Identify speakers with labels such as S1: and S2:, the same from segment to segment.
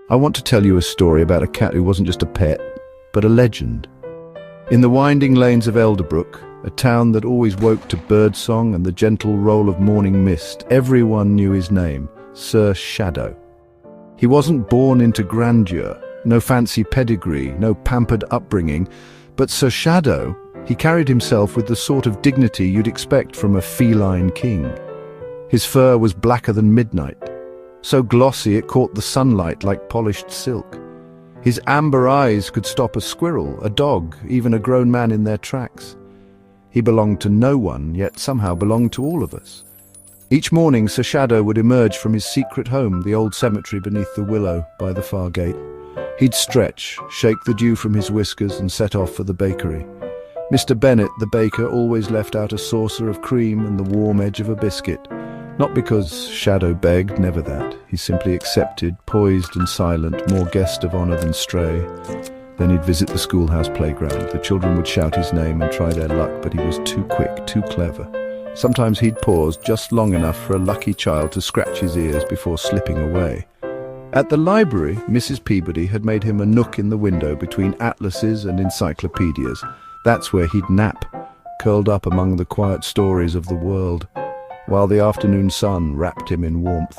S1: I want to tell you a story about a cat who wasn't just a pet, but a legend. In the winding lanes of Elderbrook, a town that always woke to birdsong and the gentle roll of morning mist, everyone knew his name, Sir Shadow. He wasn't born into grandeur, no fancy pedigree, no pampered upbringing, but Sir Shadow, he carried himself with the sort of dignity you'd expect from a feline king. His fur was blacker than midnight, so glossy it caught the sunlight like polished silk. His amber eyes could stop a squirrel, a dog, even a grown man in their tracks. He belonged to no one, yet somehow belonged to all of us. Each morning Sir Shadow would emerge from his secret home, the old cemetery beneath the willow by the far gate. He'd stretch, shake the dew from his whiskers and set off for the bakery. Mr. Bennet, the baker, always left out a saucer of cream and the warm edge of a biscuit. Not because Shadow begged, never that. He simply accepted, poised and silent, more guest of honour than stray. Then he'd visit the schoolhouse playground. The children would shout his name and try their luck, but he was too quick, too clever. Sometimes he'd pause just long enough for a lucky child to scratch his ears before slipping away. At the library, Mrs. Peabody had made him a nook in the window between atlases and encyclopedias. That's where he'd nap, curled up among the quiet stories of the world, while the afternoon sun wrapped him in warmth.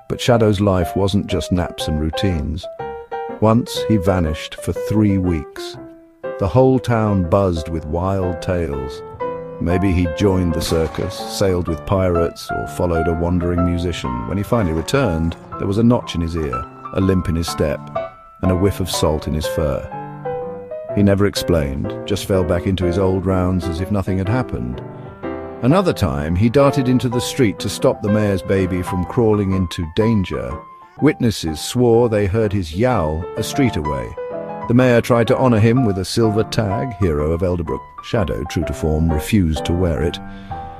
S1: But Shadow's life wasn't just naps and routines. Once he vanished for 3 weeks. The whole town buzzed with wild tales. Maybe he'd joined the circus, sailed with pirates, or followed a wandering musician. When he finally returned, there was a notch in his ear, a limp in his step, and a whiff of salt in his fur. He never explained, just fell back into his old rounds as if nothing had happened. Another time, he darted into the street to stop the mayor's baby from crawling into danger. Witnesses swore they heard his yowl a street away. The mayor tried to honour him with a silver tag, hero of Elderbrook. Shadow, true to form, refused to wear it.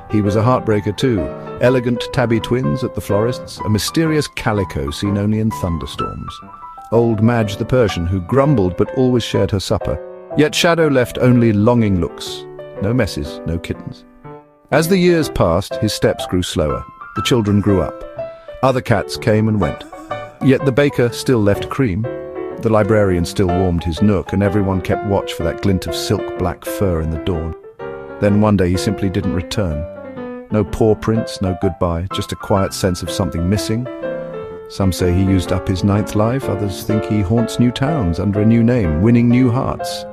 S1: He was a heartbreaker too. Elegant tabby twins at the florist's, a mysterious calico seen only in thunderstorms. Old Madge the Persian, who grumbled but always shared her supper. Yet Shadow left only longing looks. No messes, no kittens. As the years passed, his steps grew slower. The children grew up. Other cats came and went. Yet the baker still left cream. The librarian still warmed his nook, and everyone kept watch for that glint of silk-black fur in the dawn. Then one day he simply didn't return. No paw prints, no goodbye, just a quiet sense of something missing. Some say he used up his 9th life, others think he haunts new towns under a new name, winning new hearts.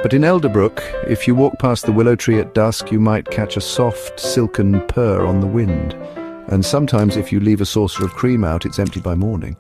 S1: But in Elderbrook, if you walk past the willow tree at dusk, you might catch a soft, silken purr on the wind. And sometimes if you leave a saucer of cream out, it's empty by morning.